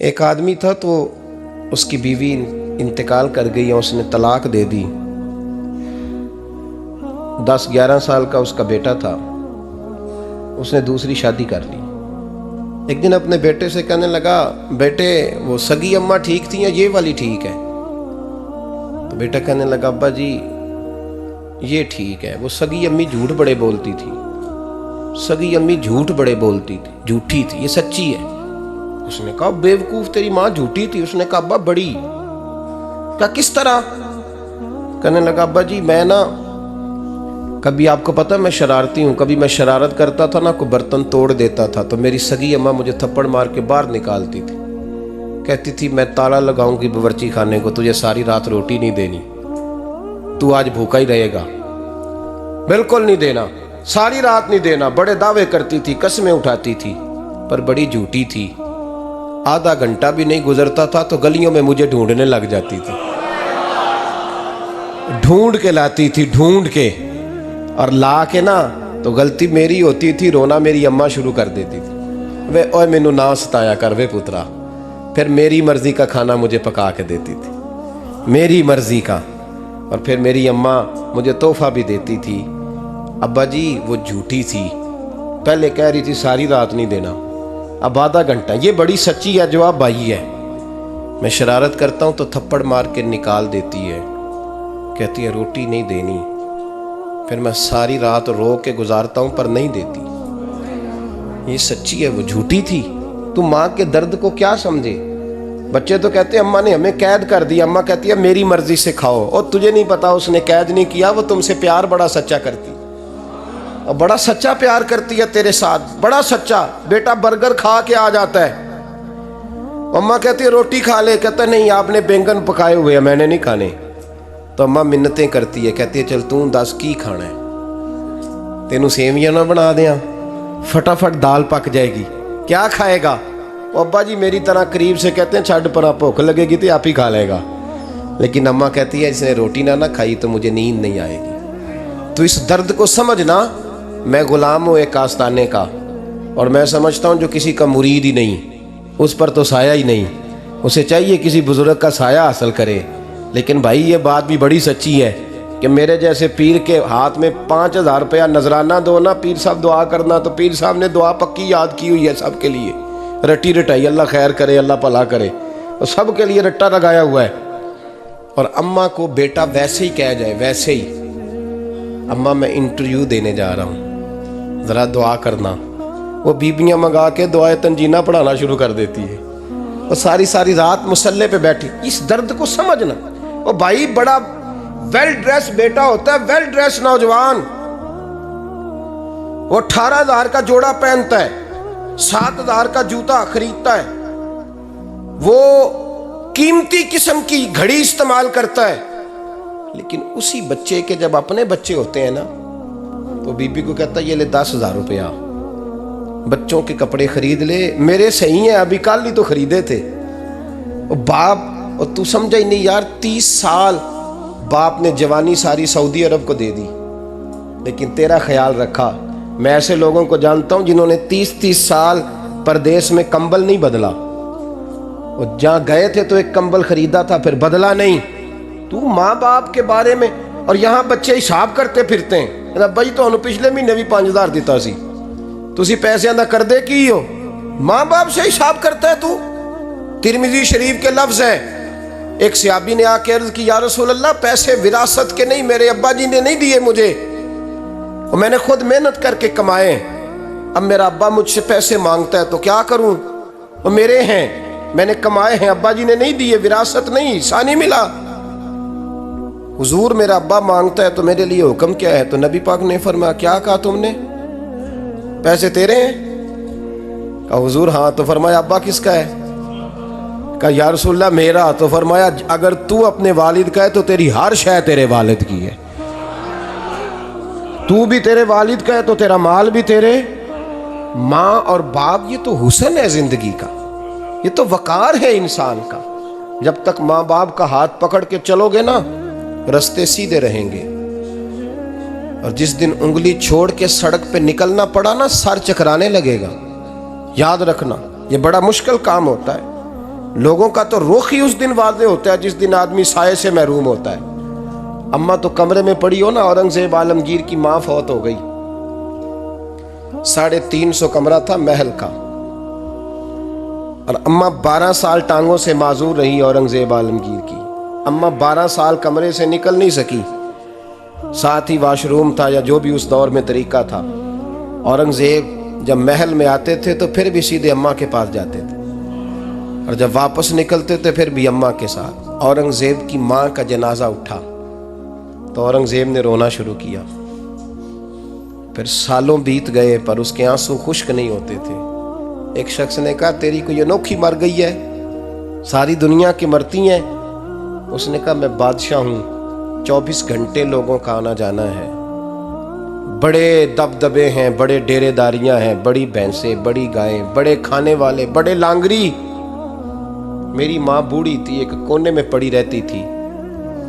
ایک آدمی تھا تو اس کی بیوی انتقال کر گئی اور اس نے طلاق دے دی۔ 10-11 سال کا اس کا بیٹا تھا، اس نے دوسری شادی کر لی۔ ایک دن اپنے بیٹے سے کہنے لگا، بیٹے وہ سگی اماں ٹھیک تھی یا یہ والی ٹھیک ہے؟ تو بیٹا کہنے لگا، ابا جی یہ ٹھیک ہے، وہ سگی امی جھوٹ بڑے بولتی تھی، سگی امی جھوٹ بڑے بولتی تھی، جھوٹی تھی، یہ سچی ہے۔ اس نے کہا، بیوقوف تیری ماں جھوٹی تھی؟ اس نے کہا، ابا بڑی۔ کہا کس طرح؟ کہنے لگا، ابا جی میں نا کبھی، آپ کو پتہ میں شرارتی ہوں، کبھی میں شرارت کرتا تھا نا، کوئی برتن توڑ دیتا تھا تو میری سگی اماں مجھے تھپڑ مار کے باہر نکالتی تھی، کہتی تھی میں تالا لگاؤں گی باورچی خانے کو، تجھے ساری رات روٹی نہیں دینی، تو آج بھوکا ہی رہے گا، بالکل نہیں دینا، ساری رات نہیں دینا۔ بڑے دعوے کرتی تھی، قسمیں اٹھاتی تھی، پر بڑی جھوٹی تھی۔ آدھا گھنٹہ بھی نہیں گزرتا تھا تو گلیوں میں مجھے ڈھونڈنے لگ جاتی تھی، ڈھونڈ کے لاتی تھی، ڈھونڈ کے، اور لا کے نا تو غلطی میری ہوتی تھی، رونا میری اماں شروع کر دیتی تھی، وے اوے مینوں نہ ستایا کر وے پترا۔ پھر میری مرضی کا کھانا مجھے پکا کے دیتی تھی، میری مرضی کا، اور پھر میری اماں مجھے تحفہ بھی دیتی تھی۔ ابا جی وہ جھوٹی تھی، پہلے کہہ رہی تھی ساری رات نہیں دینا، اب آدھا گھنٹہ۔ یہ بڑی سچی ہے جو آپ بھائی ہے، میں شرارت کرتا ہوں تو تھپڑ مار کے نکال دیتی ہے، کہتی ہے روٹی نہیں دینی، پھر میں ساری رات رو کے گزارتا ہوں پر نہیں دیتی۔ یہ سچی ہے، وہ جھوٹی تھی۔ تو ماں کے درد کو کیا سمجھے؟ بچے تو کہتے ہیں اماں نے ہمیں قید کر دیا، اماں کہتی ہے میری مرضی سے کھاؤ، اور تجھے نہیں پتا اس نے قید نہیں کیا، وہ تم سے پیار بڑا سچا کرتی، اور بڑا سچا پیار کرتی ہے تیرے ساتھ، بڑا سچا۔ بیٹا برگر کھا کے آ جاتا ہے، اماں کہتی ہے روٹی کھا لے، کہتا ہے نہیں آپ نے بینگن پکائے ہوئے ہیں میں نے نہیں کھانے، تو اماں منتیں کرتی ہے، کہتی ہے چل توں دس کی کھانا ہے، تینوں سیویاں نہ بنا دیاں، فٹافٹ دال پک جائے گی، کیا کھائے گا؟ ابا جی میری طرح قریب سے کہتے ہیں چھڈ پرا، بھوک لگے گی تو آپ ہی کھا لے گا، لیکن اماں کہتی ہے اس نے روٹی نہ کھائی تو مجھے نیند نہیں آئے گی۔ تو اس درد کو سمجھنا، میں غلام ہوں ایک آستانے کا، اور میں سمجھتا ہوں جو کسی کا مرید ہی نہیں، اس پر تو سایہ ہی نہیں، اسے چاہیے کسی بزرگ کا سایہ حاصل کرے۔ لیکن بھائی یہ بات بھی بڑی سچی ہے کہ میرے جیسے پیر کے ہاتھ میں 5000 روپیہ نذرانہ دو نا، پیر صاحب دعا کرنا، تو پیر صاحب نے دعا پکی یاد کی ہوئی ہے سب کے لیے، رٹی رٹائی، اللہ خیر کرے، اللہ بھلا کرے، اور سب کے لیے رٹا لگایا ہوا ہے۔ اور اماں کو بیٹا ویسے ہی کہہ جائے، ویسے ہی، اماں میں انٹرویو دینے جا رہا ہوں، ذرا دعا کرنا، وہ بیبیاں منگا کے دعائے تنجینہ پڑھانا شروع کر دیتی ہے، اور ساری رات مصلے پہ بیٹھی۔ اس درد کو سمجھنا۔ اور بھائی بڑا ویل ڈریس بیٹا ہوتا ہے، ویل ڈریس نوجوان، وہ 18,000 کا جوڑا پہنتا ہے، 7,000 کا جوتا خریدتا ہے، وہ قیمتی قسم کی گھڑی استعمال کرتا ہے، لیکن اسی بچے کے جب اپنے بچے ہوتے ہیں نا تو بیوی کو کہتا ہے یہ لے 10,000 روپیہ، بچوں کے کپڑے خرید لے، میرے صحیح ہیں ابھی کل ہی تو خریدے تھے۔ اور باپ، اور تو سمجھا ہی نہیں یار، 30 سال باپ نے جوانی ساری سعودی عرب کو دے دی، لیکن تیرا خیال رکھا۔ میں ایسے لوگوں کو جانتا ہوں جنہوں نے 30 سال پردیس میں کمبل نہیں بدلا، اور جہاں گئے تھے تو ایک کمبل خریدا تھا پھر بدلا نہیں۔ تو ماں باپ کے بارے میں، اور یہاں بچے حساب کرتے پھرتے ہیں، بھائی تو پچھلے مہینے بھی 5,000 دیتا سی، تسی پیسے ادا کر دے کی ہو؟ ماں باپ سے حساب کرتا ہے تو۔ ترمذی شریف کے لفظ ہیں، ایک صحابی نے آ کے عرض کی، یا رسول اللہ پیسے وراثت کے نہیں، میرے ابا جی نے نہیں دیے مجھے، اور میں نے خود محنت کر کے کمائے، اب میرا ابا مجھ سے پیسے مانگتا ہے تو کیا کروں؟ وہ میرے ہیں، میں نے کمائے ہیں، ابا جی نے نہیں دیے، وراثت نہیں، حصہ نہیں ملا۔ حضور میرا ابا مانگتا ہے تو میرے لیے حکم کیا ہے؟ تو نبی پاک نے فرمایا، کیا کہا تم نے؟ پیسے تیرے ہیں؟ کہا حضور ہاں۔ تو فرمایا ابا کس کا ہے؟ کہا یا رسول اللہ میرا۔ تو فرمایا اگر تو اپنے والد کا ہے تو تیری ہر شے تیرے والد کی ہے، تو بھی تیرے والد کا ہے تو تیرا مال بھی تیرے۔ ماں اور باپ یہ تو حسن ہے زندگی کا، یہ تو وقار ہے انسان کا۔ جب تک ماں باپ کا ہاتھ پکڑ کے چلو گے نا، رستے سیدھے رہیں گے، اور جس دن انگلی چھوڑ کے سڑک پہ نکلنا پڑا نا، سر چکرانے لگے گا۔ یاد رکھنا یہ بڑا مشکل کام ہوتا ہے۔ لوگوں کا تو رخ ہی اس دن واضح ہوتا ہے جس دن آدمی سائے سے محروم ہوتا ہے۔ اماں تو کمرے میں پڑی ہو نا، اورنگزیب عالمگیر کی ماں فوت ہو گئی، 350 کمرہ تھا محل کا، اور اماں 12 سال ٹانگوں سے معذور رہی اورنگزیب عالمگیر کی۔ اماں 12 سال کمرے سے نکل نہیں سکی، ساتھ ہی واش روم تھا یا جو بھی اس دور میں طریقہ تھا۔ اورنگزیب جب محل میں آتے تھے تو پھر بھی سیدھے اماں کے پاس جاتے تھے، اور جب واپس نکلتے تھے پھر بھی اماں کے ساتھ۔ اورنگزیب کی ماں کا جنازہ اٹھا تو اورنگزیب نے رونا شروع کیا، پھر سالوں بیت گئے پر اس کے آنسو خشک نہیں ہوتے تھے۔ ایک شخص نے کہا تیری کوئی انوکھی مر گئی ہے، ساری دنیا کی مرتی ہیں؟ اس نے کہا میں بادشاہ ہوں، 24 گھنٹے لوگوں کا آنا جانا ہے، بڑے دبدبے ہیں، بڑے ڈیرے داریاں ہیں، بڑی بھینسیں، بڑی گائیں، بڑے کھانے والے، بڑے لانگری۔ میری ماں بوڑھی تھی، ایک کونے میں پڑی رہتی تھی،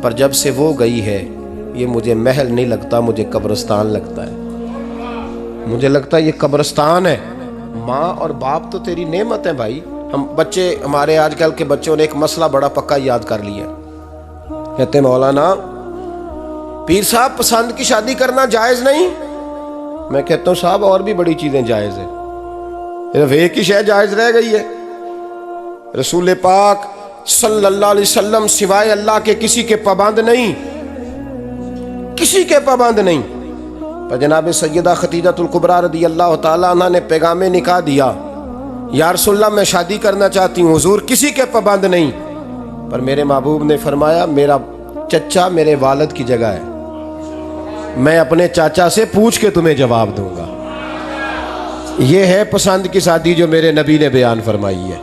پر جب سے وہ گئی ہے یہ مجھے محل نہیں لگتا، مجھے قبرستان لگتا ہے، مجھے لگتا ہے یہ قبرستان ہے۔ ماں اور باپ تو تیری نعمت ہے بھائی۔ ہم بچے، ہمارے آج کل کے بچوں نے ایک مسئلہ بڑا پکا یاد کر لیا، کہتے ہیں مولانا پیر صاحب پسند کی شادی کرنا جائز نہیں؟ میں کہتا ہوں صاحب اور بھی بڑی چیزیں جائز ہیں، صرف ایک ہی شے جائز رہ گئی ہے۔ رسول پاک صلی اللہ علیہ وسلم سوائے اللہ کے کسی کے پابند نہیں، کسی کے پابند نہیں۔ پر جناب سیدہ خدیجہ الکبریٰ رضی اللہ تعالیٰ عنہ نے پیغام نکاح دیا، یا رسول اللہ میں شادی کرنا چاہتی ہوں، حضور کسی کے پابند نہیں، پر میرے محبوب نے فرمایا میرا چچا میرے والد کی جگہ ہے، میں اپنے چاچا سے پوچھ کے تمہیں جواب دوں گا۔ یہ ہے پسند کی شادی جو میرے نبی نے بیان فرمائی ہے۔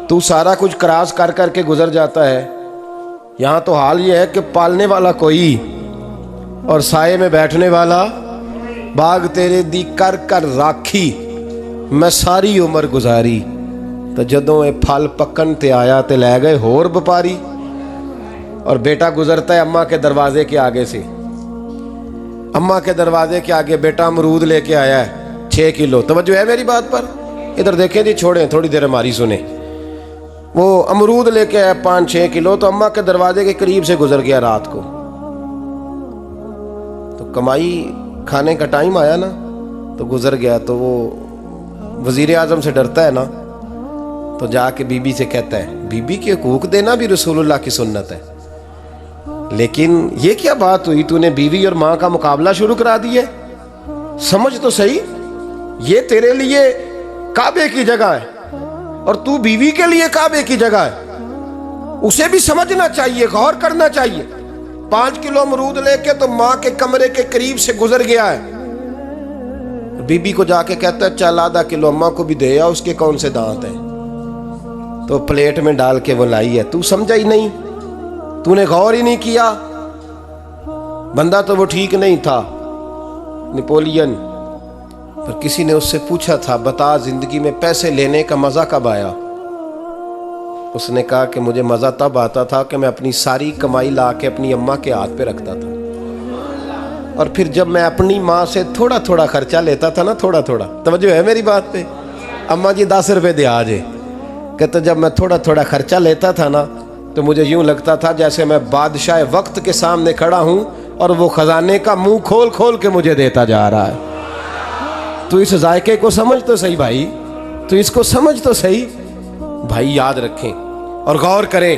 تو سارا کچھ کراس کر کر کے گزر جاتا ہے، یہاں تو حال یہ ہے کہ پالنے والا کوئی اور سائے میں بیٹھنے والا۔ باغ تیرے دی کر کر راکھی میں ساری عمر گزاری، تو جدوں اے پھل پکن تے آیا تے لے گئے ہور بپاری۔ اور بیٹا گزرتا ہے اماں کے دروازے کے آگے سے، اماں کے دروازے کے آگے بیٹا امرود لے کے آیا ہے 6 کلو۔ توجہ ہے میری بات پر؟ ادھر دیکھیں جی، چھوڑیں تھوڑی دیر ہماری سنیں۔ وہ امرود لے کے آیا 5-6 کلو، تو اماں کے دروازے کے قریب سے گزر گیا رات کو، تو کمائی کھانے کا ٹائم آیا نا، تو گزر گیا۔ تو وہ وزیر اعظم سے ڈرتا ہے نا، تو جا کے بی بی سے کہتا ہے بی بی کے حقوق دینا بھی رسول اللہ کی سنت ہے، لیکن یہ کیا بات ہوئی، تو نے بیوی اور ماں کا مقابلہ شروع کرا دی ہے؟ سمجھ تو صحیح، یہ تیرے لیے کعبے کی جگہ ہے اور تو بیوی کے لیے کعبے کی جگہ ہے، اسے بھی سمجھنا چاہیے، غور کرنا چاہیے۔ 5 کلو امرود لے کے تو ماں کے کمرے کے قریب سے گزر گیا ہے، بی بی کو جا کے کہتا ہے چل آدھا کلو اماں کو بھی دے آ، اس کے کون سے دانت ہیں، تو پلیٹ میں ڈال کے وہ لائی ہے۔ تو سمجھا ہی نہیں، تو نے غور ہی نہیں کیا۔ بندہ تو وہ ٹھیک نہیں تھا، نپولین، پر کسی نے اس سے پوچھا تھا بتا زندگی میں پیسے لینے کا مزہ کب آیا؟ اس نے کہا کہ مجھے مزہ تب آتا تھا کہ میں اپنی ساری کمائی لا کے اپنی اماں کے ہاتھ پہ رکھتا تھا، اور پھر جب میں اپنی ماں سے تھوڑا تھوڑا خرچہ لیتا تھا نا، تھوڑا تھوڑا، توجہ ہے میری بات پہ؟ اماں جی 10 روپے دے آجے، کہتا جب میں تھوڑا تھوڑا خرچہ لیتا تھا نا، تو مجھے یوں لگتا تھا جیسے میں بادشاہ وقت کے سامنے کھڑا ہوں اور وہ خزانے کا منہ کھول کھول کے مجھے دیتا جا رہا ہے۔ تو اس ذائقے کو سمجھ تو صحیح بھائی، تو اس کو سمجھ تو صحیح بھائی۔ یاد رکھیں اور غور کریں،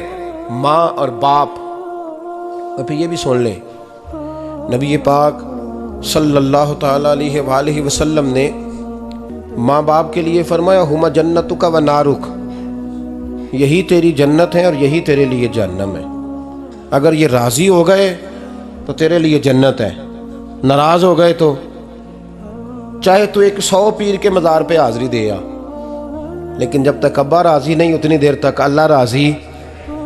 ماں اور باپ۔ اور پھر یہ بھی سن لیں، نبی پاک صلی اللہ تعالیٰ علیہ وآلہ وسلم نے ماں باپ کے لیے فرمایا ہما جنتک و نارک، یہی تیری جنت ہے اور یہی تیرے لیے جہنم ہے۔ اگر یہ راضی ہو گئے تو تیرے لیے جنت ہے، ناراض ہو گئے تو چاہے تو 100 پیر کے مزار پہ حاضری دے آ، لیکن جب تک ابا راضی نہیں اتنی دیر تک اللہ راضی۔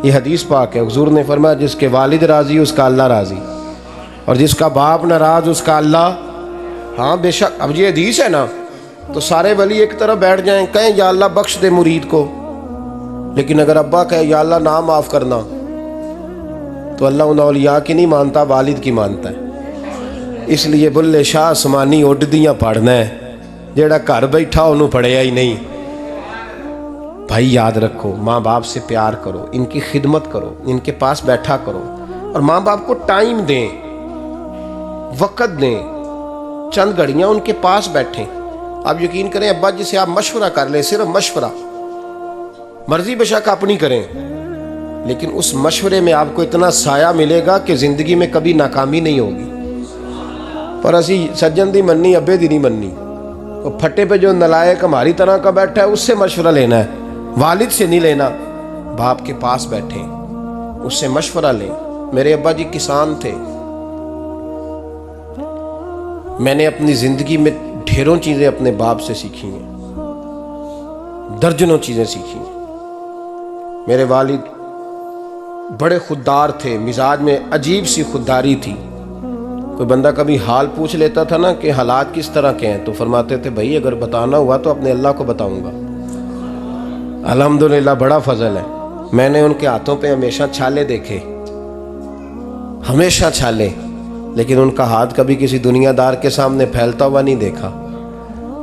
یہ حدیث پاک ہے، حضور نے فرمایا جس کے والد راضی اس کا اللہ راضی، اور جس کا باپ ناراض اس کا اللہ۔ ہاں بے شک، اب یہ حدیث ہے نا، تو سارے ولی ایک طرف بیٹھ جائیں، کہیں یا اللہ بخش دے مرید کو، لیکن اگر ابا کہے یا اللہ نہ معاف کرنا، تو اللہ ان اولیاء کی نہیں مانتا، والد کی مانتا ہے۔ اس لیے بلے شاہ آسمانی اڈدیاں پڑھنا ہے، جیڑا گھر بیٹھا انہوں پڑھیا ہی نہیں۔ بھائی یاد رکھو، ماں باپ سے پیار کرو، ان کی خدمت کرو، ان کے پاس بیٹھا کرو، اور ماں باپ کو ٹائم دیں، وقت دیں، چند گھڑیاں ان کے پاس بیٹھیں۔ آپ یقین کریں، ابا جی سے آپ مشورہ کر لیں، صرف مشورہ، مرضی بے شک اپنی کریں، لیکن اس مشورے میں آپ کو اتنا سایہ ملے گا کہ زندگی میں کبھی ناکامی نہیں ہوگی۔ پر اسی سجن دی مننی، ابے دی نہیں مننی۔ وہ پھٹے پہ جو نلائق ہماری طرح کا بیٹھا ہے، اس سے مشورہ لینا ہے، والد سے نہیں لینا۔ باپ کے پاس بیٹھیں، اس سے مشورہ لیں۔ میرے ابا جی کسان تھے، میں نے اپنی زندگی میں ڈھیروں چیزیں اپنے باپ سے سیکھی ہیں، درجنوں چیزیں سیکھی ہیں۔ میرے والد بڑے خوددار تھے، مزاج میں عجیب سی خودداری تھی۔ کوئی بندہ کبھی حال پوچھ لیتا تھا نا کہ حالات کس طرح کے ہیں، تو فرماتے تھے بھائی اگر بتانا ہوا تو اپنے اللہ کو بتاؤں گا۔ الحمدللہ بڑا فضل ہے، میں نے ان کے ہاتھوں پہ ہمیشہ چھالے دیکھے، ہمیشہ چھالے، لیکن ان کا ہاتھ کبھی کسی دنیا دار کے سامنے پھیلتا ہوا نہیں دیکھا۔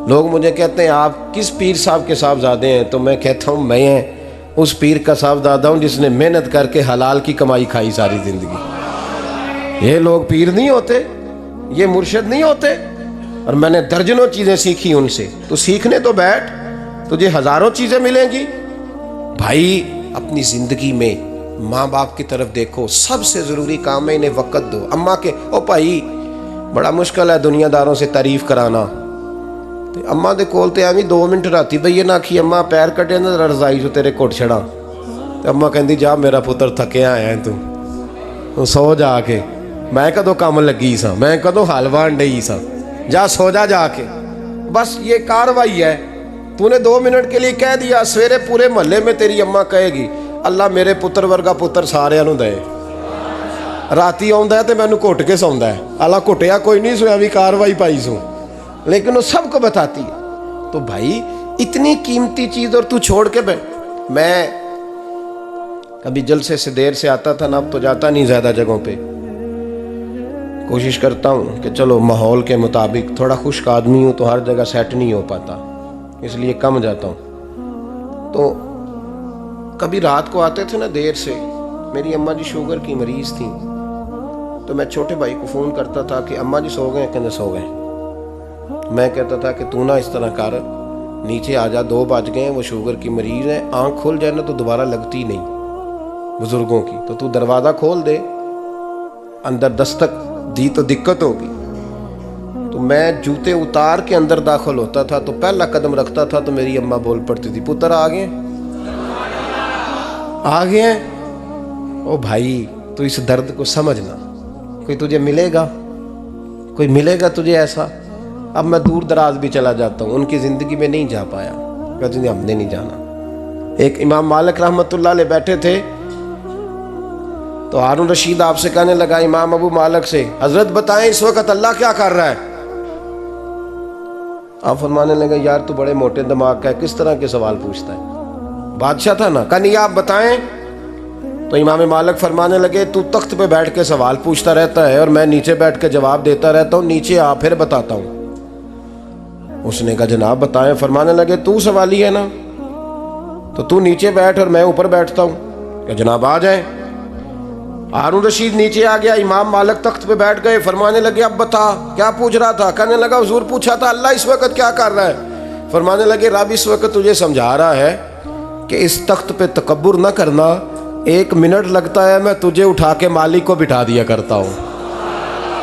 لوگ مجھے کہتے ہیں آپ کس پیر صاحب کے صاحبزادے ہیں، تو میں کہتا ہوں میں اس پیر کا صاحبزادہ ہوں جس نے محنت کر کے حلال کی کمائی کھائی ساری زندگی۔ یہ لوگ پیر نہیں ہوتے، یہ مرشد نہیں ہوتے، اور میں نے درجنوں چیزیں سیکھی ان سے۔ تو سیکھنے تو بیٹھ، تجھے ہزاروں چیزیں ملیں گی۔ بھائی اپنی زندگی میں ماں باپ کی طرف دیکھو، سب سے ضروری کام ہے انہیں وقت دو۔ اماں کے او بھائی بڑا مشکل ہے دنیا داروں سے تعریف کرانا، تے اماں دے کول تے ایویں 2 منٹ راتی بھئی یہ نہ آکھی اماں پیر کٹے نہ رضائی جو تیرے کٹ چھڑا، تے اماں کہندی جا میرا پتر تھکیا آیا ہے تو سو جا کے، میں کدوں کام لگی سا، میں کدوں حال وان ڈئی سا، جا سو جا کے۔ بس یہ کاروائی ہے، تو نے 2 منٹ کے لیے کہہ دیا، سویرے پورے محلے میں تیری اماں کہے گی اللہ میرے پتر ورگا پتر سارے نوں دے۔ راتی آوندا ہے تے مینوں گھٹ کے سوندا ہے، اللہ گھٹیا کوئی نہیں سویا بھی کاروائی پائی سو، لیکن وہ سب کو بتاتی ہے۔ تو بھائی اتنی قیمتی چیز اور تو چھوڑ کے بیٹھ۔ میں کبھی جلسے سے دیر سے آتا تھا نا، اب تو جاتا نہیں زیادہ جگہوں پہ، کوشش کرتا ہوں کہ چلو ماحول کے مطابق، تھوڑا خشک آدمی ہوں تو ہر جگہ سیٹ نہیں ہو پاتا، اس لیے کم جاتا ہوں۔ تو کبھی رات کو آتے تھے نا دیر سے، میری اماں جی شوگر کی مریض تھیں، تو میں چھوٹے بھائی کو فون کرتا تھا کہ اماں جی سو گئے، کہنے سو گئے۔ میں کہتا تھا کہ تو نہ اس طرح کر، نیچے آ جا، 2 بج گئے، وہ شوگر کی مریض ہے، آنکھ کھل جائے نا تو دوبارہ لگتی نہیں بزرگوں کی، تو دروازہ کھول دے، اندر دستک دی تو دقت ہوگی۔ تو میں جوتے اتار کے اندر داخل ہوتا تھا، تو پہلا قدم رکھتا تھا تو میری اماں بول پڑتی تھی پتر آ گئے آ گئے ہیں۔ او بھائی تو اس درد کو سمجھنا، کوئی تجھے ملے گا، کوئی ملے گا تجھے ایسا۔ اب میں دور دراز بھی چلا جاتا ہوں، ان کی زندگی میں نہیں جا پایا، کہتے ہم نے نہیں جانا۔ ایک امام مالک رحمۃ اللہ علیہ بیٹھے تھے، تو ہارون رشید آپ سے کہنے لگا امام ابو مالک سے، حضرت بتائیں اس وقت اللہ کیا کر رہا ہے؟ آپ فرمانے لگے یار تو بڑے موٹے دماغ کا ہے، کس طرح کے سوال پوچھتا ہے؟ بادشاہ تھا نا، کہا نہیں آپ بتائیں۔ تو امام مالک فرمانے لگے تو تخت پہ بیٹھ کے سوال پوچھتا رہتا ہے اور میں نیچے بیٹھ کے جواب دیتا رہتا ہوں، نیچے آ پھر بتاتا ہوں۔ اس نے کہا جناب بتائیں۔ فرمانے لگے تو سوالی ہے نا، تو تو نیچے بیٹھ اور میں اوپر بیٹھتا ہوں، کہ جناب آ جائیں۔ ہارون رشید نیچے آ گیا، امام مالک تخت پہ بیٹھ گئے، فرمانے لگے اب بتا کیا پوچھ رہا تھا؟ کہنے لگا حضور پوچھا تھا اللہ اس وقت کیا کر رہا ہے؟ فرمانے لگے رب اس وقت تجھے سمجھا رہا ہے کہ اس تخت پہ تکبر نہ کرنا، 1 منٹ لگتا ہے میں تجھے اٹھا کے مالک کو بٹھا دیا کرتا ہوں،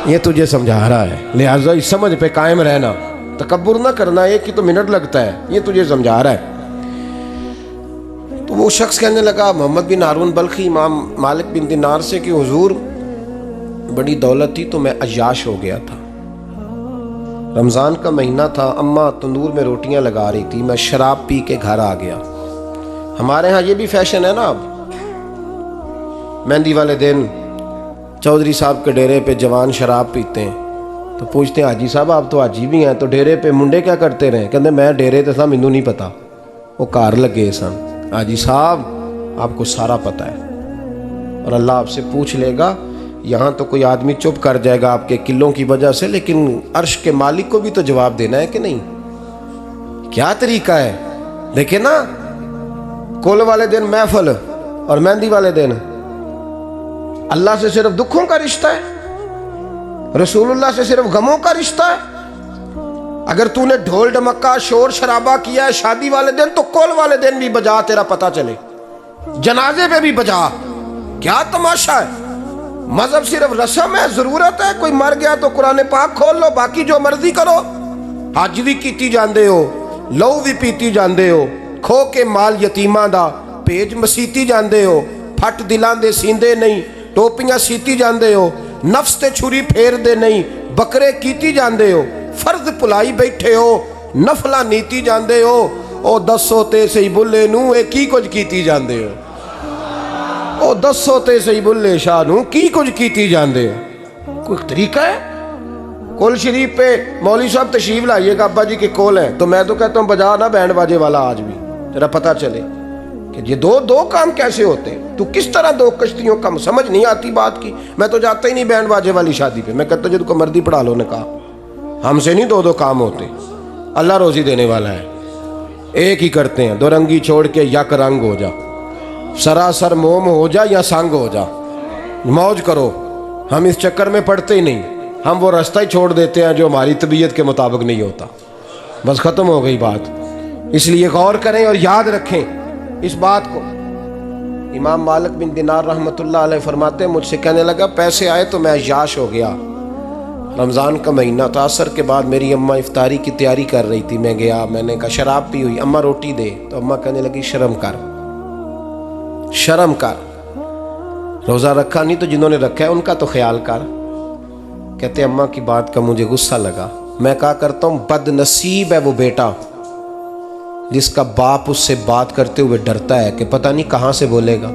یہ تجھے سمجھا رہا ہے، لہٰذا اس سمجھ پہ قائم رہنا، تکبر نہ کرنا، 1 ہی تو منٹ لگتا ہے، یہ تجھے سمجھا رہا ہے۔ تو وہ شخص کہنے لگا محمد بن ہارون بلخی امام مالک بن دینار سے کہ حضور بڑی دولت تھی تو میں عیاش ہو گیا تھا، رمضان کا مہینہ تھا، اماں تندور میں روٹیاں لگا رہی تھی، میں شراب پی کے گھر آ گیا۔ ہمارے ہاں یہ بھی فیشن ہے نا، اب مہندی والے دن چودھری صاحب کے ڈیرے پہ جوان شراب پیتے ہیں، تو پوچھتے ہیں حاجی صاحب آپ تو حاجی بھی ہیں، تو ڈیرے پہ منڈے کیا کرتے رہے؟ کہتے میں ڈیرے تے سا مینوں نہیں پتا، وہ کار لگے سن۔ حاجی صاحب آپ کو سارا پتہ ہے، اور اللہ آپ سے پوچھ لے گا۔ یہاں تو کوئی آدمی چپ کر جائے گا آپ کے قلوں کی وجہ سے، لیکن عرش کے مالک کو بھی تو جواب دینا ہے کہ نہیں؟ کیا طریقہ ہے دیکھیں نا، کل والے دن محفل اور مہندی والے دن اللہ سے صرف دکھوں کا رشتہ ہے، رسول اللہ سے صرف غموں کا رشتہ ہے۔ اگر تو نے ڈھول ڈمکا شور شرابہ کیا ہے شادی والے دن تو کل والے دن بھی بجا، تیرا پتہ چلے، جنازے پہ بھی بجا۔ کیا تماشا ہے؟ مذہب صرف رسم ہے، ضرورت ہے، کوئی مر گیا تو قرآن پاک کھول لو، باقی جو مرضی کرو۔ حج بھی کیتی جاندے ہو، لو بھی پیتی جاندے ہو، کھو کے مال یتیماں دا بھیج مسیتی جاندے ہو، پھٹ دلاں دے سیندے نہیں، ٹوپیاں سیتی جاندے ہو، نفس تے چھری پھیر دے نہیں، بکرے کیتی جاندے ہو، فرض پلائی بیٹھے ہو، نفلاں نیتی جاندے ہو، او دسو تے سی بلے نو اے کی کچھ کیتی جاندے ہو، او دسو تے سی بلے شاہ نو کی کچھ کیتی جاندے ہو۔ کوئی طریقہ ہے؟ کول شریف پہ مولوی صاحب تشریف لائیے گا، ابا جی کے کول ہیں، تو میں تو کہتا ہوں بجا نہ بینڈ باجے والا آج بھی، ذرا پتہ چلے کہ یہ دو کام کیسے ہوتے ہیں۔ تو کس طرح دو کشتیوں کا سمجھ نہیں آتی بات کی۔ میں تو جاتا ہی نہیں بینڈ باجے والی شادی پہ، میں کہتا ہوں جب کو مردی پڑھا لو نے کہا، ہم سے نہیں دو کام ہوتے، اللہ روزی دینے والا ہے، ایک ہی کرتے ہیں، دو رنگی چھوڑ کے یک رنگ ہو جا، سراسر موم ہو جا یا سنگ ہو جا، موج کرو۔ ہم اس چکر میں پڑتے ہی نہیں، ہم وہ راستہ ہی چھوڑ دیتے ہیں جو ہماری طبیعت کے مطابق نہیں ہوتا، بس ختم ہو گئی بات۔ اس لیے غور کریں اور یاد رکھیں اس بات کو۔ امام مالک بن دینار رحمۃ اللہ علیہ فرماتے ہیں، مجھ سے کہنے لگا پیسے آئے تو میں عیاش ہو گیا، رمضان کا مہینہ تھا، عصر کے بعد میری اماں افطاری کی تیاری کر رہی تھی، میں گیا، میں نے کہا شراب پی ہوئی، اماں روٹی دے، تو اماں کہنے لگی شرم کر، شرم کر، روزہ رکھا نہیں تو جنہوں نے رکھا ہے ان کا تو خیال کر۔ کہتے اماں کی بات کا مجھے غصہ لگا، میں کہا کرتا ہوں بد نصیب ہے وہ بیٹا جس کا باپ اس سے بات کرتے ہوئے ڈرتا ہے کہ پتہ نہیں کہاں سے بولے گا۔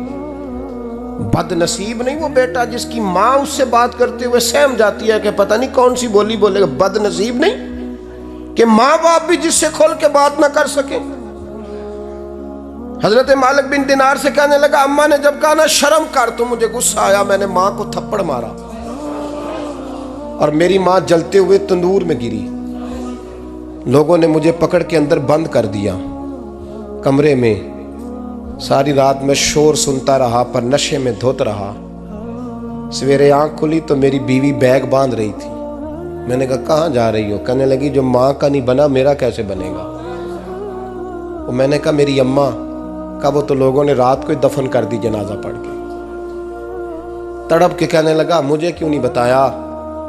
بد نصیب نہیں وہ بیٹا جس کی ماں اس سے بات کرتے ہوئے سہم جاتی ہے کہ پتہ نہیں کون سی بولی بولے گا۔ بد نصیب نہیں کہ ماں باپ بھی جس سے کھول کے بات نہ کر سکیں۔ حضرت مالک بن دینار سے کہنے لگا، اماں نے جب کہا نا شرم کر تو مجھے غصہ آیا، میں نے ماں کو تھپڑ مارا اور میری ماں جلتے ہوئے تندور میں گری۔ لوگوں نے مجھے پکڑ کے اندر بند کر دیا کمرے میں، ساری رات میں شور سنتا رہا پر نشے میں دھوت رہا۔ سویرے آنکھ کھلی تو میری بیوی بیگ باندھ رہی تھی، میں نے کہا کہاں جا رہی ہو؟ کہنے لگی جو ماں کا نہیں بنا میرا کیسے بنے گا؟ اور میں نے کہا میری اماں کا، وہ تو لوگوں نے رات کو ہی دفن کر دی جنازہ پڑھ کے۔ تڑپ کے کہنے لگا مجھے کیوں نہیں بتایا؟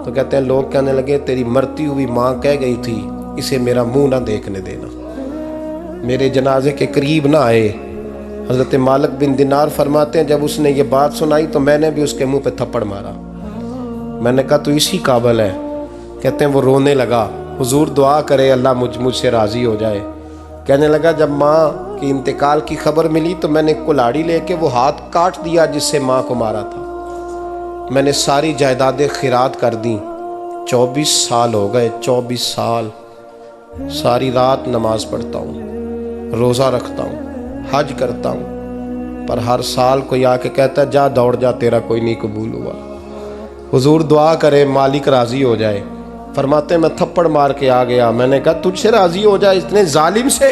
تو کہتے ہیں لوگ کہنے لگے تیری مرتی ہوئی ماں کہہ گئی تھی اسے میرا منہ نہ دیکھنے دینا، میرے جنازے کے قریب نہ آئے۔ حضرت مالک بن دینار فرماتے ہیں جب اس نے یہ بات سنائی تو میں نے بھی اس کے منہ پہ تھپڑ مارا۔ میں نے کہا تو اسی قابل ہے۔ کہتے ہیں وہ رونے لگا، حضور دعا کرے اللہ مجھ سے راضی ہو جائے۔ کہنے لگا جب ماں کی انتقال کی خبر ملی تو میں نے کلاڑی لے کے وہ ہاتھ کاٹ دیا جس سے ماں کو مارا تھا۔ میں نے ساری جائیدادیں خیرات کر دیں۔ 24 سال ہو گئے، 24 سال ساری رات نماز پڑھتا ہوں، روزہ رکھتا ہوں، حج کرتا ہوں، پر ہر سال کوئی آ کے کہتا ہے جا دوڑ جا تیرا کوئی نہیں قبول ہوا۔ حضور دعا کرے مالک راضی ہو جائے۔ فرماتے میں تھپڑ مار کے آ گیا، میں نے کہا تجھ سے راضی ہو جائے اتنے ظالم سے؟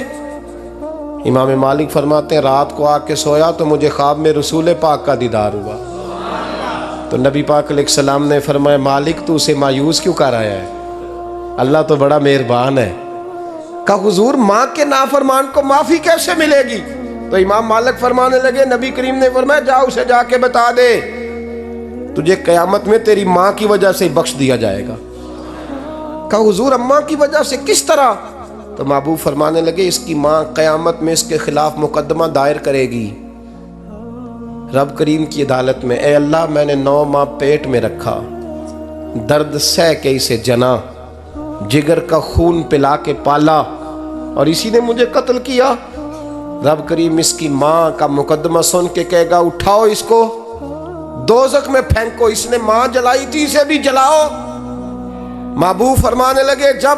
امام مالک فرماتے ہیں رات کو آ کے سویا تو مجھے خواب میں رسول پاک کا دیدار ہوا، تو نبی پاک علیہ السلام نے فرمایا مالک تو اسے مایوس کیوں کر آیا ہے؟ اللہ تو بڑا مہربان ہے۔ کہا حضور ماں کے نافرمان کو معافی کیسے ملے گی؟ تو امام مالک فرمانے لگے نبی کریم نے فرمایا جا اسے جا کے بتا دے تجھے قیامت میں تیری ماں کی وجہ سے بخش دیا جائے گا۔ کہا حضور اماں کی وجہ سے کس طرح؟ تو محبوب فرمانے لگے اس کی ماں قیامت میں اس کے خلاف مقدمہ دائر کرے گی رب کریم کی عدالت میں، اے اللہ میں نے 9 ماہ پیٹ میں رکھا، درد سہ کے اسے جنا، جگر کا خون پلا کے پالا اور اسی نے مجھے قتل کیا۔ رب کریم اس کی ماں کا مقدمہ سن کے کہے گا اٹھاؤ اس کو دوزخ میں پھینکو، اس نے ماں جلائی تھی اسے بھی جلاؤ۔ محبوب فرمانے لگے جب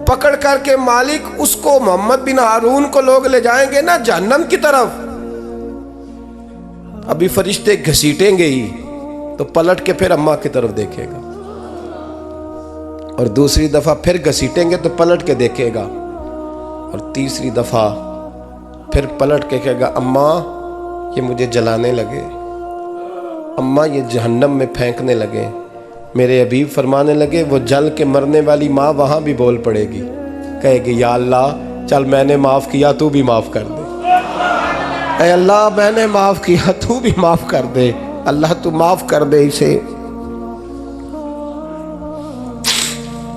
پکڑ کر کے مالک اس کو محمد بن ہارون کو لوگ لے جائیں گے نا جہنم کی طرف، ابھی فرشتے گھسیٹیں گے ہی تو پلٹ کے پھر اماں کی طرف دیکھے گا، اور دوسری دفعہ پھر گھسیٹیں گے تو پلٹ کے دیکھے گا، اور تیسری دفعہ پھر پلٹ کے کہے گا اماں یہ مجھے جلانے لگے، اماں یہ جہنم میں پھینکنے لگے۔ میرے حبیب فرمانے لگے وہ جل کے مرنے والی ماں وہاں بھی بول پڑے گی، کہے گی یا اللہ چل میں نے معاف کیا تو بھی معاف کر دے، اے اللہ میں نے معاف کیا تو بھی معاف کر دے، اللہ تو معاف کر دے اسے،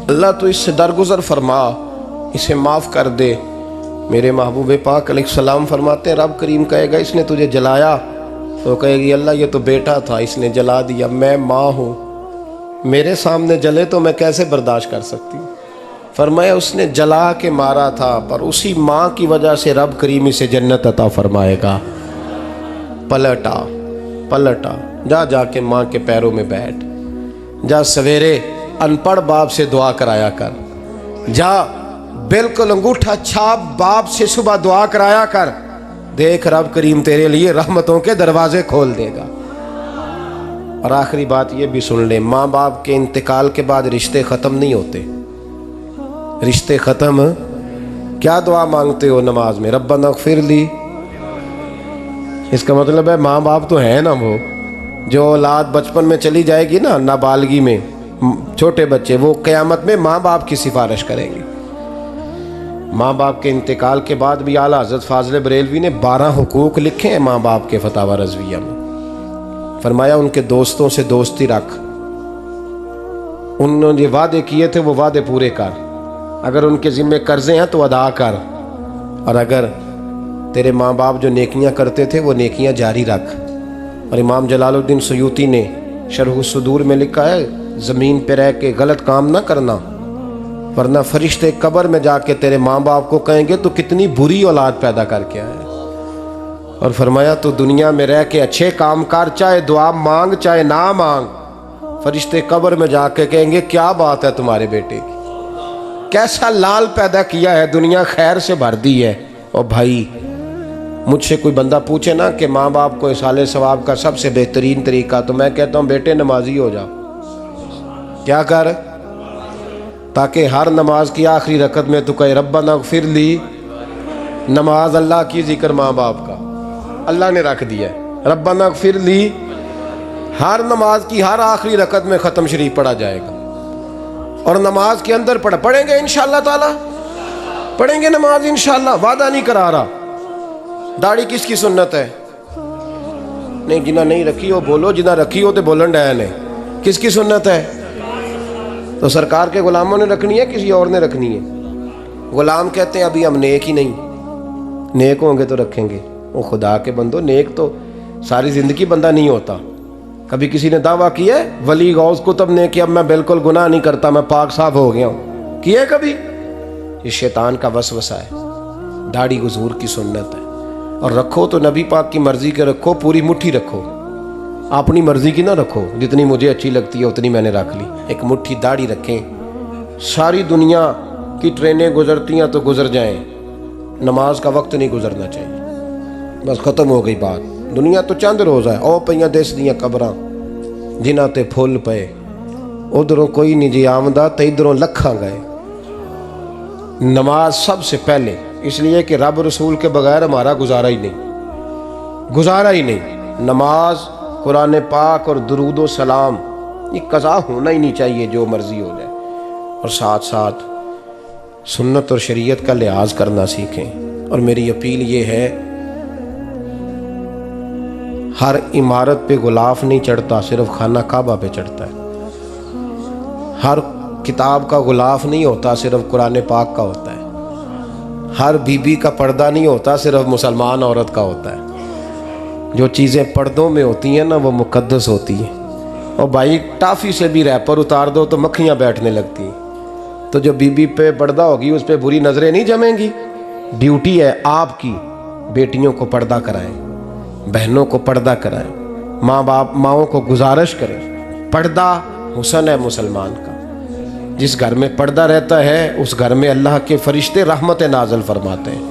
اللہ تو اس سے درگزر فرما، اسے معاف کر دے۔ میرے محبوب پاک علیہ السلام فرماتے ہیں رب کریم کہے گا اس نے تجھے جلایا، تو کہے گی اللہ یہ تو بیٹا تھا اس نے جلا دیا، میں ماں ہوں، میرے سامنے جلے تو میں کیسے برداشت کر سکتی ہوں؟ فرمایا اس نے جلا کے مارا تھا پر اسی ماں کی وجہ سے رب کریم اسے جنت عطا فرمائے گا۔ پلٹا جا کے ماں کے پیروں میں بیٹھ، جا سویرے ان پڑھ باپ سے دعا کرایا کر، جا بالکل انگوٹھا چھاپ باپ سے صبح دعا کرایا کر، دیکھ رب کریم تیرے لیے رحمتوں کے دروازے کھول دے گا۔ اور آخری بات یہ بھی سن لے، ماں باپ کے انتقال کے بعد رشتے ختم نہیں ہوتے، رشتے ختم کیا دعا مانگتے ہو نماز میں؟ ربنا اغفر لی، اس کا مطلب ہے ماں باپ تو ہے نا، وہ جو اولاد بچپن میں چلی جائے گی نا نابالغی میں، چھوٹے بچے وہ قیامت میں ماں باپ کی سفارش کریں گے۔ ماں باپ کے انتقال کے بعد بھی اعلیٰ حضرت فاضل بریلوی نے 12 حقوق لکھے ہیں ماں باپ کے فتاوی رضویہ میں۔ فرمایا ان کے دوستوں سے دوستی رکھ، انہوں نے وعدے کیے تھے وہ وعدے پورے کر، اگر ان کے ذمہ قرضے ہیں تو ادا کر، اور اگر تیرے ماں باپ جو نیکیاں کرتے تھے وہ نیکیاں جاری رکھ۔ اور امام جلال الدین سیوطی نے شرح الصدور میں لکھا ہے زمین پہ رہ کے غلط کام نہ کرنا، ورنہ فرشتے قبر میں جا کے تیرے ماں باپ کو کہیں گے تو کتنی بری اولاد پیدا کر کے آیا۔ اور فرمایا تو دنیا میں رہ کے اچھے کام کر، چاہے دعا مانگ چاہے نہ مانگ، فرشتے قبر میں جا کے کہیں گے کیا بات ہے تمہارے بیٹے کی، کیسا لال پیدا کیا ہے، دنیا خیر سے بھر دی ہے۔ اور بھائی مجھ سے کوئی بندہ پوچھے نا کہ ماں باپ کو اصالِ ثواب کا سب سے بہترین طریقہ، تو میں کہتا ہوں بیٹے نمازی ہو جا، کیا کر، تاکہ ہر نماز کی آخری رکعت میں تو کہے ربنا اغفر لی۔ نماز اللہ کی، ذکر ماں باپ کا، اللہ نے رکھ دیا ہے ربنا اغفر لی، ہر نماز کی ہر آخری رکعت میں ختم شریف پڑھا جائے گا، اور نماز کے اندر پڑھیں گے انشاءاللہ تعالی، پڑھیں گے نماز انشاءاللہ، وعدہ نہیں کرا رہا۔ داڑھی کس کی سنت ہے؟ نہیں جنہ نہیں رکھی ہو بولو، جنہ رکھی ہو تو بولن ڈایا نے، کس کی سنت ہے؟ تو سرکار کے غلاموں نے رکھنی ہے کسی اور نے رکھنی ہے؟ غلام کہتے ہیں ابھی ہم نیک ہی نہیں، نیک ہوں گے تو رکھیں گے۔ وہ خدا کے بندو، نیک تو ساری زندگی بندہ نہیں ہوتا۔ کبھی کسی نے دعویٰ کیا ہے ولی غوث کتب نے کہ اب میں بالکل گناہ نہیں کرتا، میں پاک صاف ہو گیا ہوں؟ کیا ہے کبھی؟ یہ شیطان کا وسوسہ ہے۔ داڑھی حضور کی سنت ہے، اور رکھو تو نبی پاک کی مرضی کے رکھو، پوری مٹھی رکھو، اپنی مرضی کی نہ رکھو، جتنی مجھے اچھی لگتی ہے اتنی میں نے رکھ لی۔ ایک مٹھی داڑھی رکھیں، ساری دنیا کی ٹرینیں گزرتی ہیں تو گزر جائیں، نماز کا وقت نہیں گزرنا چاہیے، بس ختم ہو گئی بات۔ دنیا تو چند روز ہے، او پئیاں دس دیاں قبراں جنہاں تے پھول پئے، ادھروں کوئی نہیں جی آمدہ تے ادھروں لکھاں گئے۔ نماز سب سے پہلے، اس لیے کہ رب رسول کے بغیر ہمارا گزارا ہی نہیں۔ نماز، قرآن پاک اور درود و سلام، یہ قضا ہونا ہی نہیں چاہیے، جو مرضی ہو جائے۔ اور ساتھ ساتھ سنت اور شریعت کا لحاظ کرنا سیکھیں۔ اور میری اپیل یہ ہے، ہر عمارت پہ غلاف نہیں چڑھتا، صرف خانہ کعبہ پہ چڑھتا ہے۔ ہر کتاب کا غلاف نہیں ہوتا، صرف قرآن پاک کا ہوتا ہے۔ ہر بی بی کا پردہ نہیں ہوتا، صرف مسلمان عورت کا ہوتا ہے۔ جو چیزیں پردوں میں ہوتی ہیں نا وہ مقدس ہوتی ہیں۔ اور بھائی ٹافی سے بھی ریپر اتار دو تو مکھیاں بیٹھنے لگتی ہیں، تو جو بی بی پہ پردہ ہوگی اس پہ بری نظریں نہیں جمیں گی۔ ڈیوٹی ہے آپ کی، بیٹیوں کو پردہ کرائیں، بہنوں کو پردہ کرائیں، ماؤں کو گزارش کریں۔ پردہ حسن ہے مسلمان کا، جس گھر میں پردہ رہتا ہے اس گھر میں اللہ کے فرشتے رحمت نازل فرماتے ہیں۔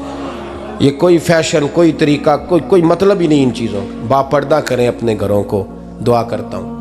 یہ کوئی فیشن، کوئی طریقہ، کوئی مطلب ہی نہیں ان چیزوں کا۔ با پردہ کریں اپنے گھروں کو، دعا کرتا ہوں۔